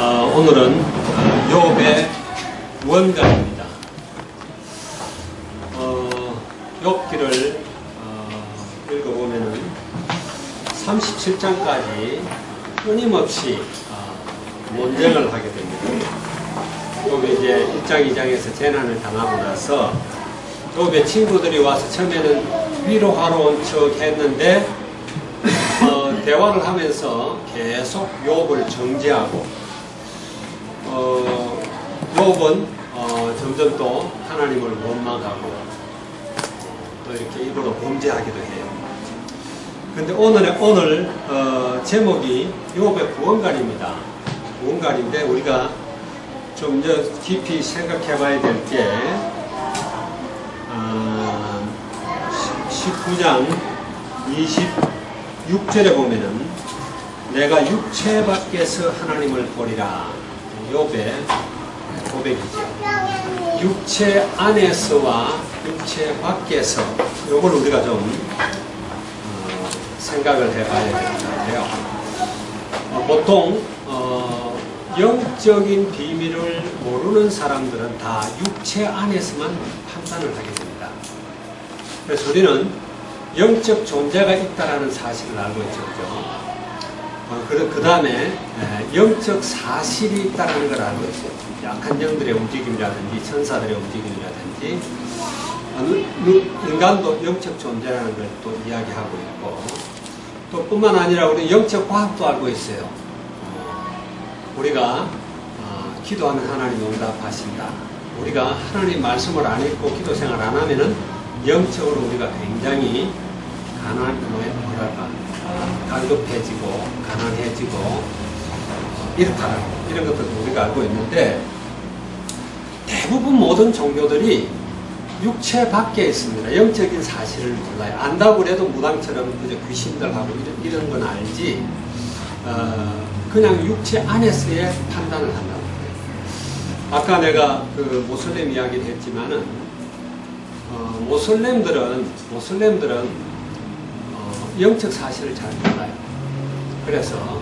오늘은 욥의 원간입니다. 욥기를 읽어보면은 37장까지 끊임없이 논쟁을 하게 됩니다. 욥이 이제 1장, 2장에서 재난을 당하고 나서 욥의 친구들이 와서 처음에는 위로하러 온 척 했는데 대화를 하면서 계속 욥을 정죄하고 욥은 점점 또 하나님을 원망하고 또 이렇게 입으로 범죄하기도 해요. 근데 오늘 제목이 욥의 구원관입니다. 구원관인데 우리가 좀 깊이 생각해 봐야 될 게 19장 26절에 보면은 내가 육체 밖에서 하나님을 보리라. 욥의 고백이죠. 육체 안에서와 육체 밖에서 이걸 우리가 좀 생각을 해봐야 될 것 같아요. 보통 영적인 비밀을 모르는 사람들은 다 육체 안에서만 판단을 하게 됩니다. 그래서 우리는 영적 존재가 있다는 사실을 알고 있죠. 그 다음에 영적 사실이 있다는 걸 알고 있어요. 약한 영들의 움직임이라든지 천사들의 움직임이라든지 인간도 영적 존재라는 걸 또 이야기하고 있고, 또 뿐만 아니라 우리 영적 과학도 알고 있어요. 우리가 기도하면 하나님 응답하신다. 우리가 하나님 말씀을 안 읽고 기도 생활 안 하면은 영적으로 우리가 굉장히 갈급해지고 가난해지고 이렇다라고, 이런 것들도 우리가 알고 있는데, 대부분 모든 종교들이 육체 밖에 있습니다. 영적인 사실을 몰라요. 안다고 해도 무당처럼 그저 귀신들하고 이런 건 알지, 그냥 육체 안에서의 판단을 한다고 해요. 아까 내가 그 모슬렘 이야기를 했지만은 모슬렘들은 영적 사실을 잘 몰라요. 그래서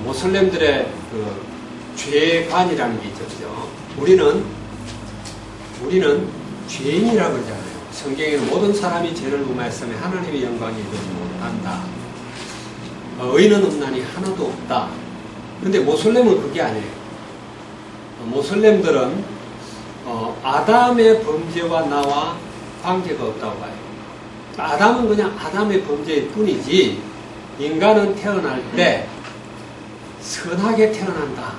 모슬렘들의 그 죄관이라는 게 있죠. 우리는 죄인이라고 그러잖아요. 성경에는 모든 사람이 죄를 무마했으면 하나님의 영광이 이루지 못한다. 의인은 없나니 하나도 없다. 근데 모슬렘은 그게 아니에요. 모슬렘들은 아담의 범죄와 나와 관계가 없다고 봐요. 아담은 그냥 아담의 범죄일 뿐이지, 인간은 태어날 때 선하게 태어난다.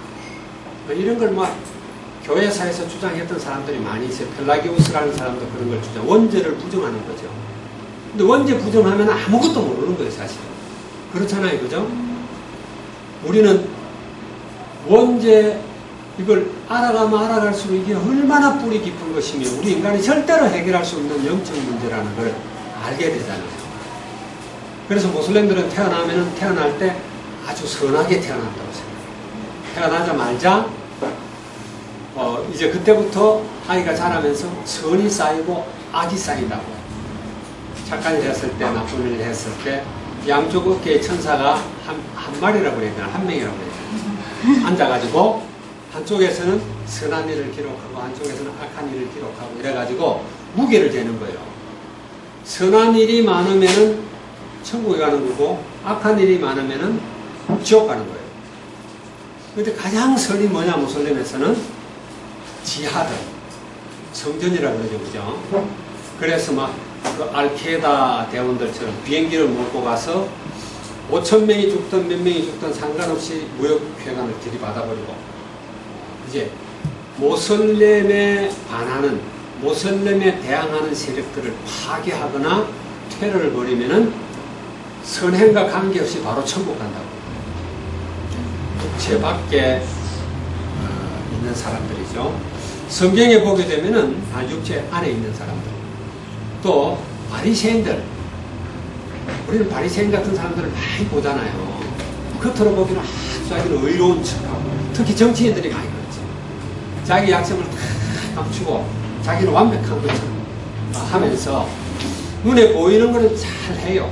이런 걸 막 교회사에서 주장했던 사람들이 많이 있어요. 펠라기우스라는 사람도 그런 걸 주장, 원죄를 부정하는 거죠. 근데 원죄 부정하면 아무것도 모르는 거예요, 사실. 그렇잖아요, 그죠? 우리는 원죄, 이걸 알아가면 알아갈수록 이게 얼마나 뿌리 깊은 것이며 우리 인간이 절대로 해결할 수 없는 영적 문제라는 걸 알게 되잖아요. 그래서 모슬렘들은 태어날 때 아주 선하게 태어난다고 생각해요. 태어나자마자 이제 그때부터 아이가 자라면서 선이 쌓이고 악이 쌓인다고. 착한 일 했을 때, 나쁜 일 했을 때 양쪽 어깨에 천사가 한 마리라고 그래야 되나, 한 명이라고 그래야 되나, 앉아가지고 한쪽에서는 선한 일을 기록하고 한쪽에서는 악한 일을 기록하고 이래가지고 무게를 재는 거예요. 선한 일이 많으면은 천국에 가는 거고 악한 일이 많으면은 지옥 가는 거예요. 근데 가장 선이 뭐냐, 모슬렘에서는 지하드, 성전이라고 그러죠, 그죠? 그래서 막 그 알케이다 대원들처럼 비행기를 몰고 가서 5,000명이 죽든 몇 명이 죽든 상관없이 무역회관을 들이받아버리고, 이제 모슬렘에 반하는, 모슬렘에 대항하는 세력들을 파괴하거나 테러를 벌이면은 선행과 관계없이 바로 천국 간다고. 육체 밖에 있는 사람들이죠. 성경에 보게 되면은 육체 안에 있는 사람들. 또 바리새인들, 우리는 바리새인 같은 사람들을 많이 보잖아요. 겉으로 보기는 아주 자기는 의로운 척하고, 특히 정치인들이 많이 그렇지. 자기 약점을 다 감추고 자기는 완벽한 것처럼 하면서 눈에 보이는 거는 잘 해요.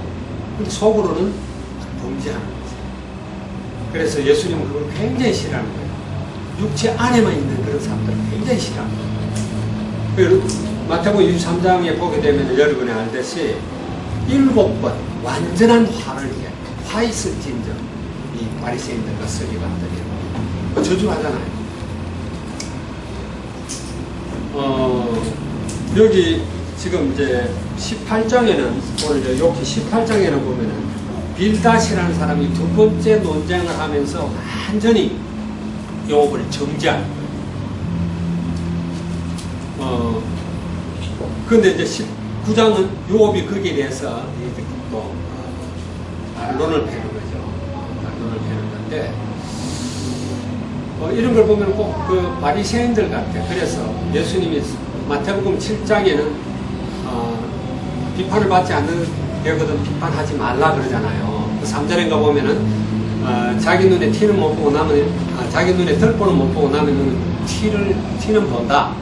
근데 속으로는 범죄하는 거지. 그래서 예수님은 그걸 굉장히 싫어하는 거예요. 육체 안에만 있는 그런 사람들을 굉장히 싫어합니다. 마태복음 23장에 보게 되면 여러분이 알듯이 7번 완전한 화를 이겨 화 있을진저 이 바리새인들과 서기관들이 저주하잖아요. 여기 지금 이제 18장에는 오늘 욕기 18장에는 보면은 빌닷이라는 사람이 두 번째 논쟁을 하면서 완전히 욥을 정죄한 거예요. 근데 이제 19장은 욥이 거기에 대해서 또 반론을 패는 거죠. 반론을 패는 건데 이런 걸 보면 꼭 그 바리새인들 같아. 그래서 예수님이 마태복음 7장에는 비판을 받지 않는 되거든 비판하지 말라 그러잖아요. 그 3절인가 보면은 자기 눈에 티는 못 보고 나면 자기 눈에 덜보는 못 보고 나면 티는 본다.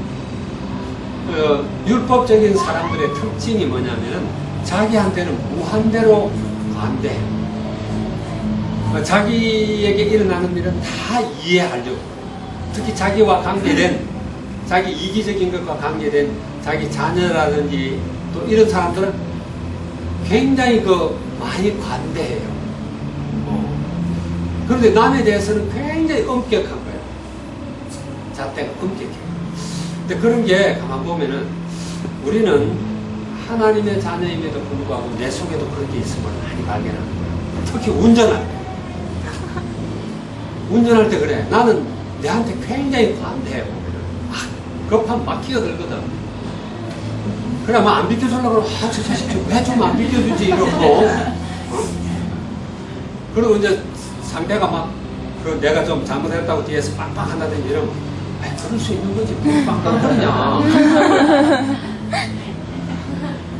율법적인 사람들의 특징이 뭐냐면은 자기한테는 무한대로 관대해요. 자기에게 일어나는 일은 다 이해하려고. 특히 자기와 관계된 자기 이기적인 것과 관계된 자기 자녀라든지 또 이런 사람들은 굉장히 많이 관대해요. 그런데 남에 대해서는 굉장히 엄격한 거예요. 잣대가 엄격해요. 근데 그런 게 가만 보면은 우리는 하나님의 자녀임에도 불구하고 내 속에도 그런 게 있음을 많이 발견하는 거예요. 특히 운전할 때. 운전할 때 그래. 나는 내한테 굉장히 관대해 보면은 급하면 막 끼어들거든. 그래 막 안 비켜주려고 그러면 저 자식 왜 좀 안 비켜주지 이러고 그리고 이제 상대가 막 내가 좀 잘못했다고 뒤에서 빵빵 한다든지 이러면 그럴 수 있는 거지 왜 빵빵 그러냐.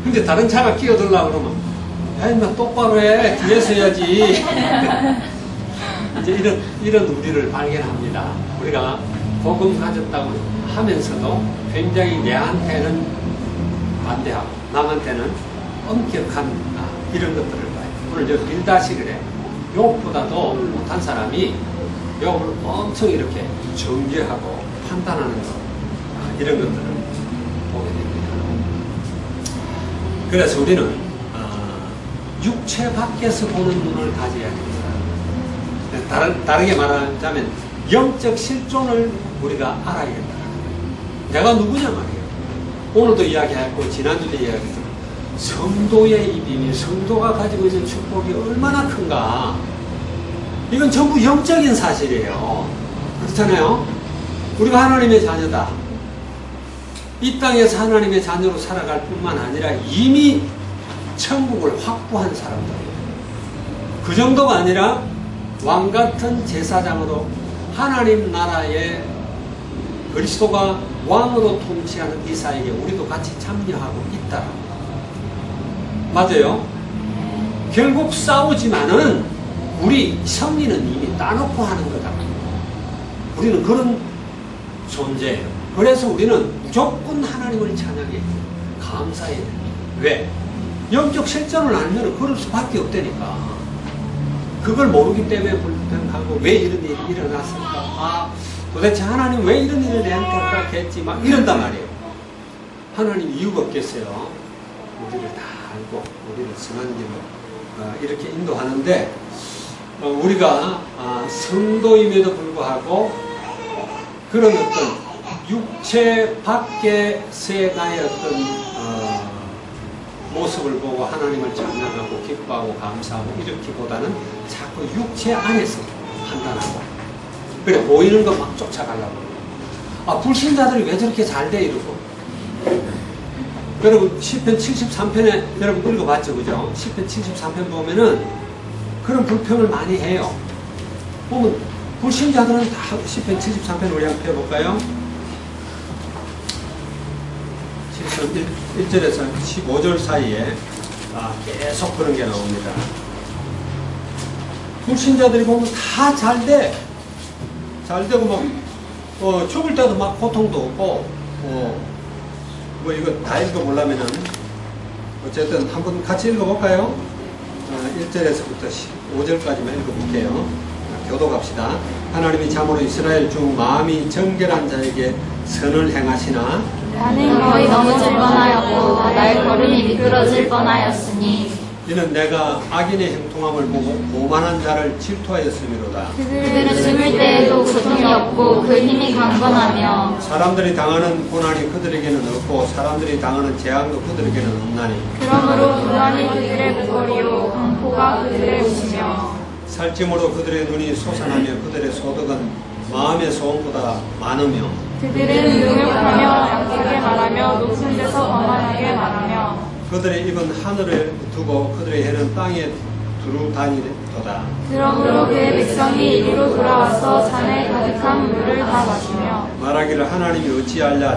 근데 다른 차가 끼어들려고 그러면 나 똑바로 해 뒤에서 해야지. 이제 이런 우리를 발견합니다. 우리가 복음 가졌다고 하면서도 굉장히 내한테는 반대하고 남한테는 엄격한 이런 것들을 봐요. 오늘 저 빌닷이 그래. 욥보다도 못한 사람이 욥을 엄청 이렇게 정죄하고 판단하는 것 이런 것들을 보게 됩니다. 그래서 우리는 육체 밖에서 보는 눈을 가져야 됩니다. 다르게 말하자면 영적 실존을 우리가 알아야겠다. 내가 누구냐 말이에요. 오늘도 이야기했고 지난주도 이야기했지만 성도의 이 비밀, 성도가 가지고 있는 축복이 얼마나 큰가. 이건 전부 영적인 사실이에요. 그렇잖아요. 우리가 하나님의 자녀다. 이 땅에서 하나님의 자녀로 살아갈 뿐만 아니라 이미 천국을 확보한 사람들이에요. 그 정도가 아니라 왕같은 제사장으로 하나님 나라의 그리스도가 왕으로 통치하는 이사에게 우리도 같이 참여하고 있다. 맞아요? 결국 싸우지만은 우리 승리는 이미 따놓고 하는 거다. 우리는 그런 존재예요. 그래서 우리는 무조건 하나님을 찬양해. 감사해야 돼. 왜? 영적 실전을 알면 그럴 수밖에 없다니까. 그걸 모르기 때문에 불평하고 왜 이런 일이 일어났을까? 도대체 하나님 왜 이런 일을 내한테 허락했지? 막 이런단 말이에요. 하나님 이유가 없겠어요. 우리를 다 알고 우리를 선한 길로 이렇게 인도하는데 우리가 성도임에도 불구하고 그런 어떤 육체 밖에서의 나의 어떤 모습을 보고 하나님을 찬양하고 기뻐하고 감사하고 이렇게보다는 자꾸 육체 안에서 판단하고 그래 보이는 거 막 쫓아가려고 불신자들이 왜 저렇게 잘 돼 이러고 여러분 시편 73편에 여러분 읽어봤죠 그죠? 시편 73편 보면은 그런 불평을 많이 해요. 보면 불신자들은 다 시편 73편 우리 한번 펴볼까요? 1절에서 15절 사이에 계속 그런 게 나옵니다. 불신자들이 보면 다 잘 돼. 잘 되고 막 죽을 때도 막 고통도 없고 뭐 이거 다 읽어보려면은 어쨌든 한번 같이 읽어볼까요? 1절에서부터 15절까지만 읽어볼게요. 교독합시다. 하나님이 참으로 이스라엘 중 마음이 정결한 자에게 선을 행하시나 나는 거의 넘어질 뻔하였고 나의 걸음이 미끄러질 뻔하였으니 이는 내가 악인의 형통함을 보고 오만한 자를 질투하였음이로다. 그들은 죽을 때에도 고통이 없고 그 힘이 강건하며 사람들이 당하는 고난이 그들에게는 없고 사람들이 당하는 재앙도 그들에게는 없나니 그러므로 불안이 그들의 목걸이요 공포가 그들의 옷이며 살찜으로 그들의 눈이 솟아나며 그들의 소득은 마음의 소원보다 많으며 그들은 능욕하며 약하게 말하며 높은 데서 거만하게 말하며 그들의 입은 하늘을 두고 그들의 해는 땅에 두루 다니도다. 그러므로 그의 백성이 이리로 돌아와서 잔에 가득한 물을 다 마시며 말하기를 하나님이 어찌하랴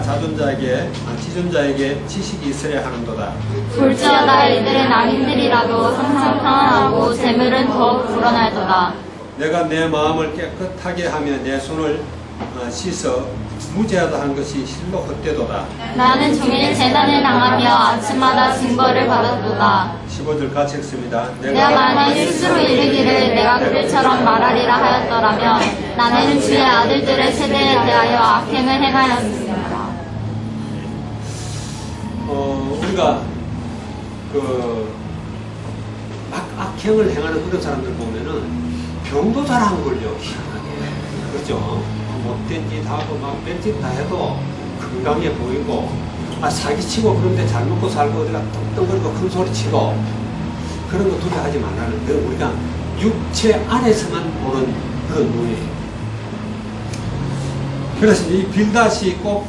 지존자에게 지식이 있어야 하는도다. 졸지어다 이들은 악인들이라도 항상 평안하고 재물은 더욱 불어날도다. 내가 내 마음을 깨끗하게 하며 내 손을 씻어 무죄하다 한 것이 실로 헛되도다. 나는 종일 재난을 당하며 아침마다 징벌을 받았도다. 15절 같이 읽습니다. 내가 만일 스스로 이르기를 내가 그들처럼 말하리라 하였더라면 나는 주의 아들들의 세대에 대하여 악행을 행하였습니다. 우리가 악행을 행하는 그런 사람들 보면은 병도 잘 안 걸려. 희한하게. 그렇죠? 못된 짓 하고 막 뺀 짓 다 해도 건강해 보이고 사기치고 그런데 잘 먹고 살고 어디가 떵떵거리고 큰 소리 치고 그런 거 두려워하지 말라는 건 우리가 육체 안에서만 보는 그런 눈이에요. 그래서 이 빌닷이 꼭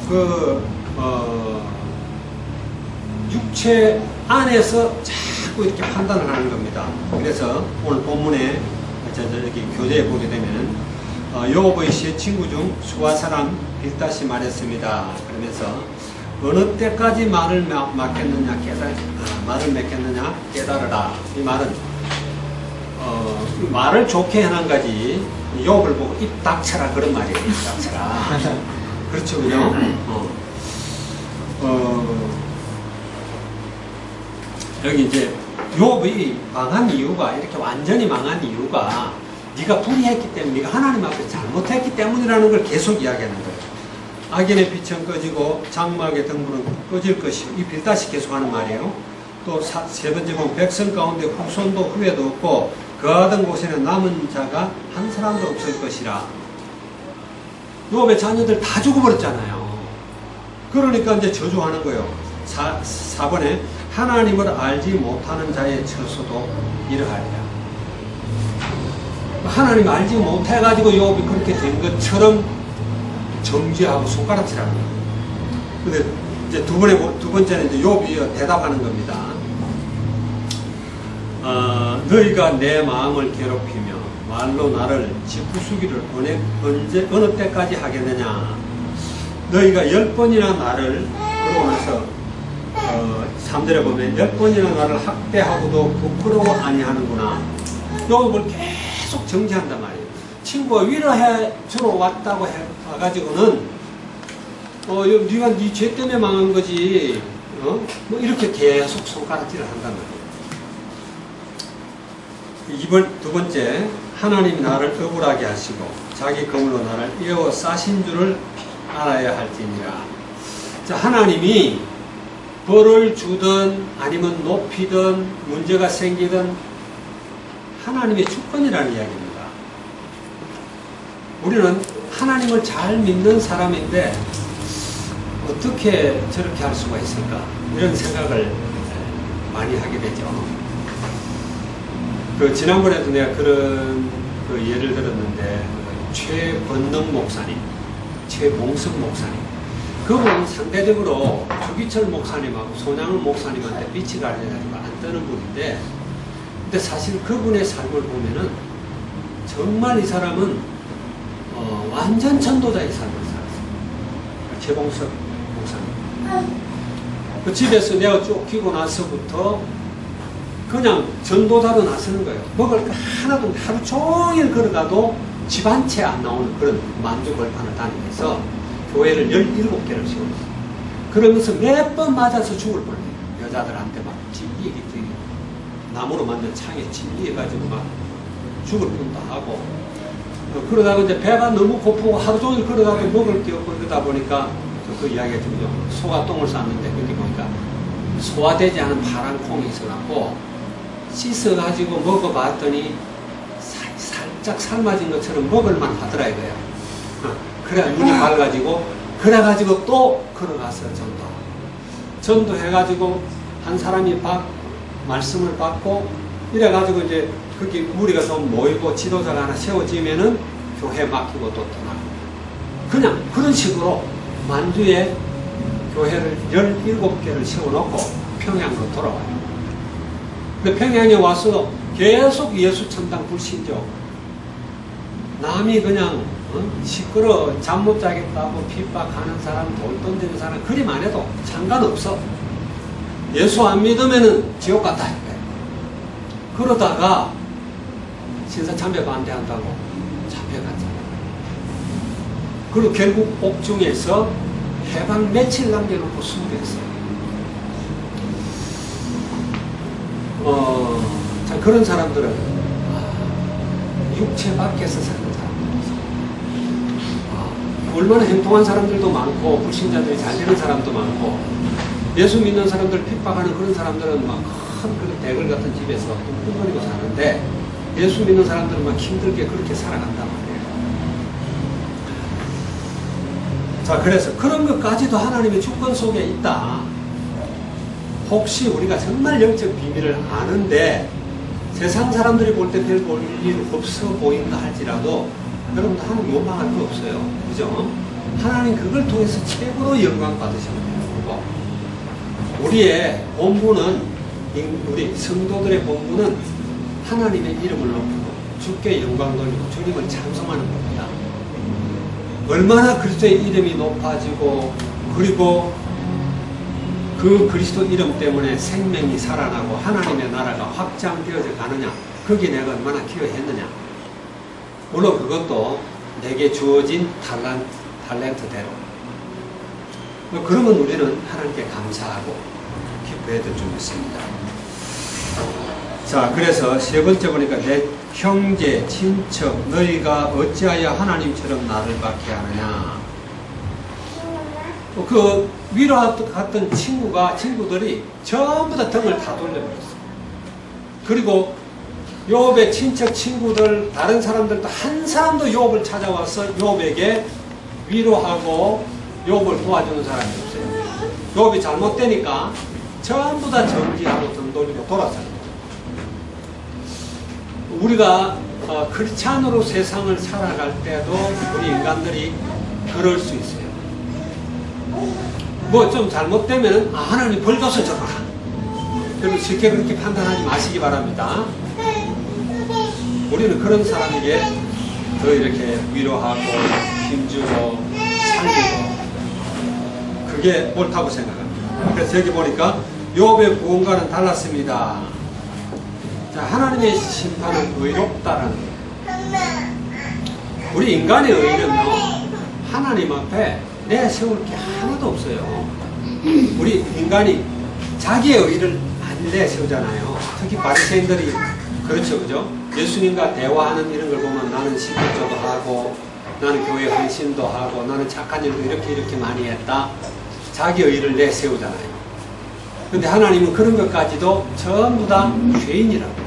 육체 안에서 자꾸 이렇게 판단을 하는 겁니다. 그래서 오늘 본문에 여기 교재에 보게 되면 요업의 세 친구 중 수아 사람 빌닷이 말했습니다. 그러면서 어느 때까지 말을 맺겠느냐 깨달으라. 이 말은 말을 좋게 해놓은 가지 요업을 보고 입 닥쳐라 그런 말이에요. 입 닥쳐라. 그렇죠, 그죠? 여기 이제 요업이 망한 이유가 이렇게 완전히 망한 이유가 네가 불의했기 때문에 네가 하나님 앞에 잘못했기 때문이라는 걸 계속 이야기하는 거예요. 악인의 빛은 꺼지고 장막의 등불은 꺼질 것이요. 이 빌닷이 계속하는 말이에요. 또 세 번째 보면 백성 가운데 후손도 후회도 없고 거하던 곳에는 남은 자가 한 사람도 없을 것이라. 요업의 자녀들 다 죽어버렸잖아요. 그러니까 이제 저주하는 거예요. 4번에 하나님을 알지 못하는 자의 처소도 이러하리라. 하나님 알지 못해가지고 요업이 그렇게 된 것처럼 정죄하고 손가락질하는 거예요. 근데 이제 두 번째는 이제 요업이 대답하는 겁니다. 너희가 내 마음을 괴롭히며 말로 나를 짓부수기를 어느 때까지 하겠느냐. 너희가 10번이나 나를 그러고 나서 3절에 보면 10번이나 나를 학대하고도 부끄러워 아니하는구나. 요업을 계속 정지한단 말이에요. 친구가 위로해 주러 왔다고 해가지고는 네가 네 죄 때문에 망한 거지. 뭐 이렇게 계속 손가락질을 한단 말이에요. 두 번째, 하나님이 나를 억울하게 하시고 자기 검으로 나를 에워싸신 줄을 알아야 할지니라. 자, 하나님이 벌을 주든 아니면 높이든 문제가 생기든 하나님의 주권이라는 이야기입니다. 우리는 하나님을 잘 믿는 사람인데 어떻게 저렇게 할 수가 있을까? 이런 생각을 많이 하게 되죠. 지난번에도 내가 그런 예를 들었는데 최권능 목사님, 최봉석 목사님, 그분은 상대적으로 주기철 목사님하고 손양훈 목사님한테 빛이 가려가지고 안 뜨는 분인데, 근데 사실 그분의 삶을 보면은 정말 이 사람은 완전 전도자의 삶을 살았어요. 최봉석 목사님. 그 집에서 내가 쫓기고 나서부터 그냥 전도자로 나서는 거예요. 먹을 거 하나도 하루 종일 걸어가도 집 한 채 안 나오는 그런 만주 걸판을 다니면서 교회를 17개를 세웠어요. 그러면서 몇 번 맞아서 죽을 뻔해요. 여자들한테 막 진리기 나무로 만든 창에 진리해가지고 막 죽을 뻔도 하고 그러다가 이제 배가 너무 고프고 하루 종일 걸어가도 먹을 게 없고 그러다 보니까 그 이야기가 들죠. 소가 똥을 쌌는데 거기 보니까 소화되지 않은 파란 콩이 있어갖고 씻어가지고 먹어봤더니 살짝 삶아진 것처럼 먹을만 하더라 이거야. 그래 눈이 밝아지고 그래가지고 또 걸어갔어요. 전도해가지고 한 사람이 말씀을 받고 이래가지고 이제 거기 무리가 좀 모이고 지도자가 하나 세워지면은 교회 맡기고 또 떠나고 그냥 그런 식으로 만주에 교회를 17개를 세워놓고 평양으로 돌아와요. 근데 평양에 와서 계속 예수 천당 불신조 남이 그냥 시끄러 잠 못 자겠다고 핍박하는 사람 돌 던지는 사람 그림 안 해도 상관없어. 예수 안 믿으면은 지옥 갔다 이거예요. 그러다가 신사 참배 반대한다고 잡혀갔잖아요. 그리고 결국 옥중에서 해방 며칠 남겨놓고 수술했어요. 자, 그런 사람들은 육체 밖에서 사는 사람들이죠. 얼마나 행동한 사람들도 많고 불신자들이 잘 되는 사람도 많고 예수 믿는 사람들 핍박하는 그런 사람들은 막 큰 그런 대글 같은 집에서 뚱뚱거리고 사는데 예수 믿는 사람들은 막 힘들게 그렇게 살아간단 말이에요. 자, 그래서 그런 것까지도 하나님의 주권 속에 있다. 혹시 우리가 정말 영적 비밀을 아는데 세상 사람들이 볼 때 별 볼 일 없어 보인다 할지라도 여러분도 하나님 요망할 거 없어요. 그죠? 하나님 그걸 통해서 최고로 영광 받으시면 돼요. 우리의 본분은 우리 성도들의 본분은 하나님의 이름을 높이고 주께 영광 돌리고 주님을 찬송하는 겁니다. 얼마나 그리스도의 이름이 높아지고 그리고 그 그리스도 이름 때문에 생명이 살아나고 하나님의 나라가 확장되어져 가느냐 거기에 내가 얼마나 기여했느냐. 물론 그것도 내게 주어진 탤런트대로 그러면 우리는 하나님께 감사하고 기뻐해야 될 줄 믿습니다. 자, 그래서 세 번째 보니까 내 형제, 친척, 너희가 어찌하여 하나님처럼 나를 받게 하느냐. 그 위로했던 친구들이 전부 다 등을 다 돌려버렸어요. 그리고 욥의 친척 친구들, 다른 사람들도 한 사람도 욥을 찾아와서 욥에게 위로하고 욥을 도와주는 사람이 없어요. 욥이 잘못되니까 전부 다 정지하고 등 돌리고 돌아서요. 우리가 크리스찬으로 세상을 살아갈 때도 우리 인간들이 그럴 수 있어요. 뭐 좀 잘못되면 하나님 벌 줘서 저러라. 그리고 쉽게 그렇게 판단하지 마시기 바랍니다. 우리는 그런 사람에게 더 이렇게 위로하고 힘주고 살리고 그게 옳다고 생각합니다. 그래서 여기 보니까 욥의 구원과는 달랐습니다. 자, 하나님의 심판은 의롭다라는 거예요. 우리 인간의 의는요, 하나님 앞에 내세울 게 하나도 없어요. 우리 인간이 자기의 의를 많이 내세우잖아요. 특히 바리새인들이 그렇죠, 그죠? 예수님과 대화하는 이런 걸 보면 나는 십일조도 하고 나는 교회 헌신도 하고 나는 착한 일도 이렇게 많이 했다. 자기 의를 내세우잖아요. 근데 하나님은 그런 것까지도 전부 다 죄인이라고.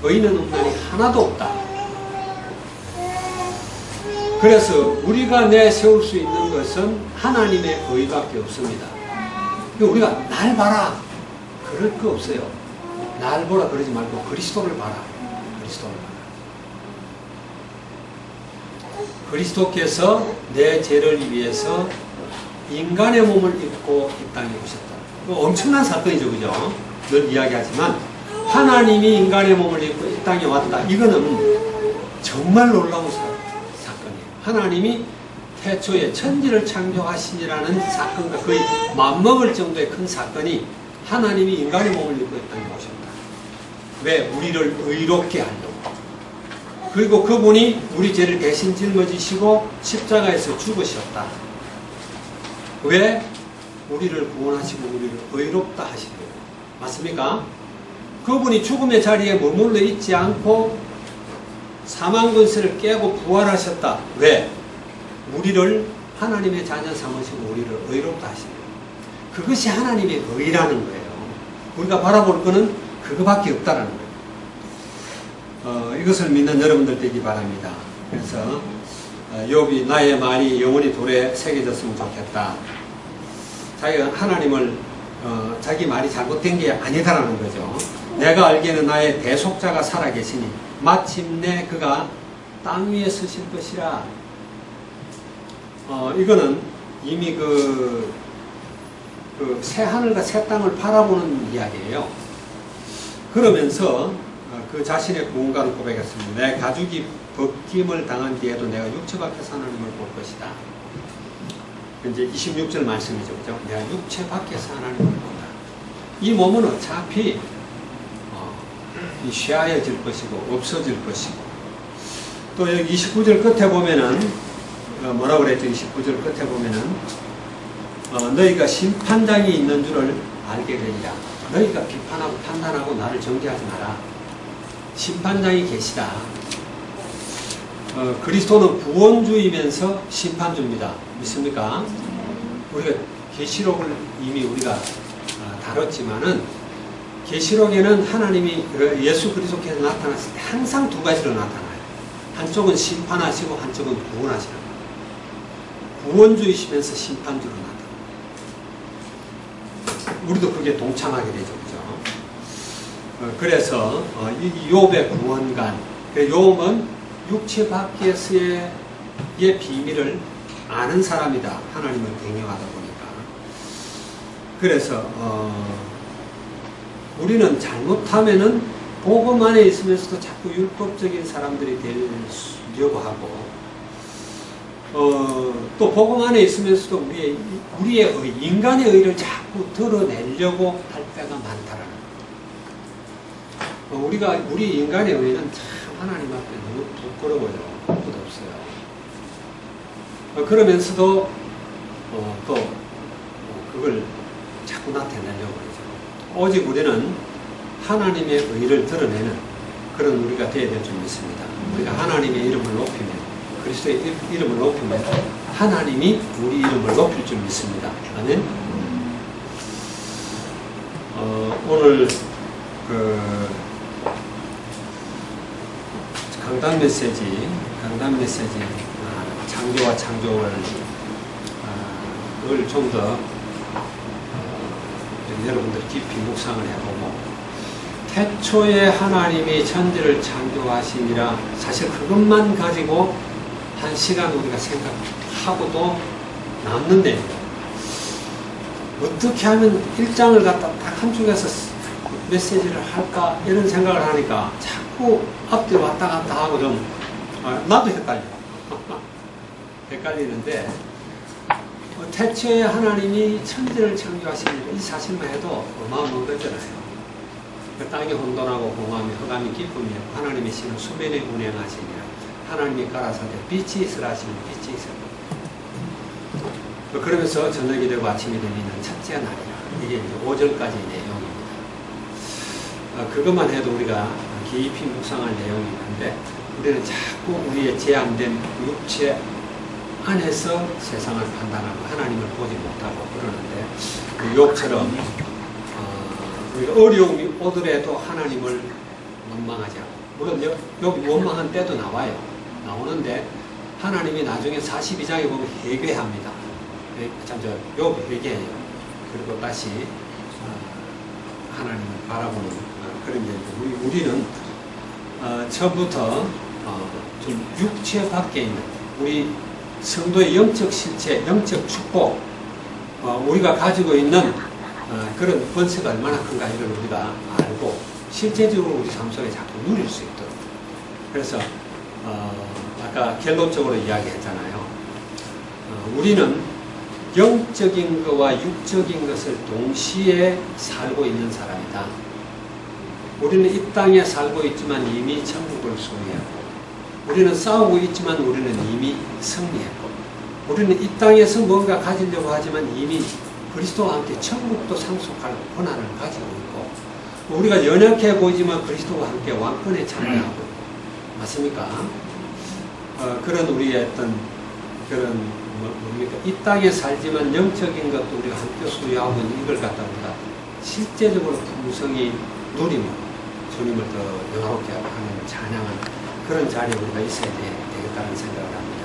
의는 없나니 하나도 없다. 그래서 우리가 내세울 수 있는 것은 하나님의 의밖에 없습니다. 우리가 날 봐라 그럴 거 없어요. 날 보라 그러지 말고 그리스도를 봐라. 그리스도를 봐라. 그리스도께서 내 죄를 위해서 인간의 몸을 입고 이 땅에 오셨다. 엄청난 사건이죠, 그죠? 늘 이야기하지만 하나님이 인간의 몸을 입고 이 땅에 왔다. 이거는 정말 놀라운 사건이에요. 하나님이 태초에 천지를 창조하시니라는 사건과 거의 맞먹을 정도의 큰 사건이 하나님이 인간의 몸을 입고 이 땅에 오셨다. 왜? 우리를 의롭게 하려고. 그리고 그분이 우리 죄를 대신 짊어지시고 십자가에서 죽으셨다. 왜? 우리를 구원하시고 우리를 의롭다 하시려고. 맞습니까? 그분이 죽음의 자리에 머물러 있지 않고 사망 권세를 깨고 부활하셨다. 왜? 우리를 하나님의 자녀 삼으시고 우리를 의롭다 하시는 거예요. 그것이 하나님의 의라는 거예요. 우리가 바라볼 거는 그거밖에 없다는 거예요. 이것을 믿는 여러분들 되기 바랍니다. 그래서 욥이 나의 말이 영원히 돌에 새겨졌으면 좋겠다. 자기가 하나님을 자기 말이 잘못된 게 아니다라는 거죠. 내가 알기에는 나의 대속자가 살아계시니 마침내 그가 땅 위에 서실 것이라. 이거는 이미 새 하늘과 새 땅을 바라보는 이야기예요. 그러면서 그 자신의 구원가를 고백했습니다. 내 가죽이 벗김을 당한 뒤에도 내가 육체 밖에서 하나님을 볼 것이다. 이제 26절 말씀이죠. 그죠? 내가 육체 밖에서 하나님을 본다. 이 몸은 어차피 쇠하여질 것이고 없어질 것이고, 또 여기 29절 끝에 보면은 뭐라고 그랬죠? 29절 끝에 보면은 너희가 심판장이 있는 줄을 알게 되리라. 너희가 비판하고 판단하고 나를 정죄하지 마라. 심판장이 계시다. 그리스도는 구원주이면서 심판주입니다. 믿습니까? 우리가 계시록을 이미 우리가 다뤘지만은, 계시록에는 하나님이 예수 그리스도께서 나타났을 때 항상 두 가지로 나타나요. 한쪽은 심판하시고 한쪽은 구원하시는 거예요. 구원주이시면서 심판주로 나타나요. 우리도 그게 동참하게 되죠. 그죠? 그래서 이 욥의 구원관, 욥은 육체 밖에서의 비밀을 아는 사람이다. 하나님을 경외하다 보니까. 그래서 우리는 잘못하면은 복음 안에 있으면서도 자꾸 율법적인 사람들이 되려고 하고, 또 복음 안에 있으면서도 우리의 의, 인간의 의를 자꾸 드러내려고 할 때가 많다라는 거예요. 우리 인간의 의는 참 하나님 앞에 너무 부끄러워요. 부끄럽어요. 그러면서도 또 그걸 자꾸 나타내려고 그러죠. 오직 우리는 하나님의 의를 드러내는 그런 우리가 되어야 될 줄 믿습니다. 우리가 하나님의 이름을 높이면, 그리스도의 이름을 높이면 하나님이 우리 이름을 높일 줄 믿습니다. 아멘. 오늘 강단 메시지 창조와 창조를 좀 더 여러분들 깊이 묵상을 해보고, 태초에 하나님이 천지를 창조하시니라, 사실 그것만 가지고 한 시간 우리가 생각하고도 남는데, 어떻게 하면 일장을 갖다 딱 한쪽에서 메시지를 할까 이런 생각을 하니까 자꾸 앞뒤로 왔다 갔다 하고 좀 나도 헷갈리는데, 태초에 하나님이 천지를 창조하시니라, 이 사실만 해도 어마어마한 거잖아요. 그 땅이 혼돈하고 공함이 흑암이 기쁨이 하나님의 신은 수면에 운행하시니라. 하나님이 가라사대 빛이 있으라 하시면 빛이 있으라. 그러면서 저녁이 되고 아침이 되면 첫째 날이라. 이게 이제 5절까지 내용입니다. 그것만 해도 우리가 깊이 묵상할 내용이 있는데, 우리는 자꾸 우리의 제한된 육체 안에서 세상을 판단하고 하나님을 보지 못하고 그러는데, 욥처럼 우리가 어려움이 오더라도 하나님을 원망하지 않고, 물론 욥이 원망한 때도 나오는데 하나님이 나중에 42장에 보면 회개합니다. 욥이 회개해요. 그리고 다시 하나님을 바라보는 그런 게, 우리는 처음부터 좀 육체 밖에 있는 우리 성도의 영적 실체, 영적 축복, 우리가 가지고 있는 그런 권세가 얼마나 큰가 이걸 우리가 알고 실제적으로 우리 삶 속에 자꾸 누릴 수 있도록. 그래서 아까 결론적으로 이야기했잖아요. 우리는 영적인 것과 육적인 것을 동시에 살고 있는 사람이다. 우리는 이 땅에 살고 있지만 이미 천국을 소유했고, 우리는 싸우고 있지만 우리는 이미 승리했고, 우리는 이 땅에서 뭔가 가지려고 하지만 이미 그리스도와 함께 천국도 상속할 권한을 가지고 있고, 우리가 연약해 보이지만 그리스도와 함께 왕권에 참여하고, 맞습니까? 그런 우리의 어떤 그런 뭡니까? 이 땅에 살지만 영적인 것도 우리가 함께 소유하고 있는 이걸 갖다 우리가 실제적으로 풍성히 누리면 주님을 더 영화롭게 하는 찬양하는 그런 자리에 우리가 있어야 되겠다는 생각을 합니다.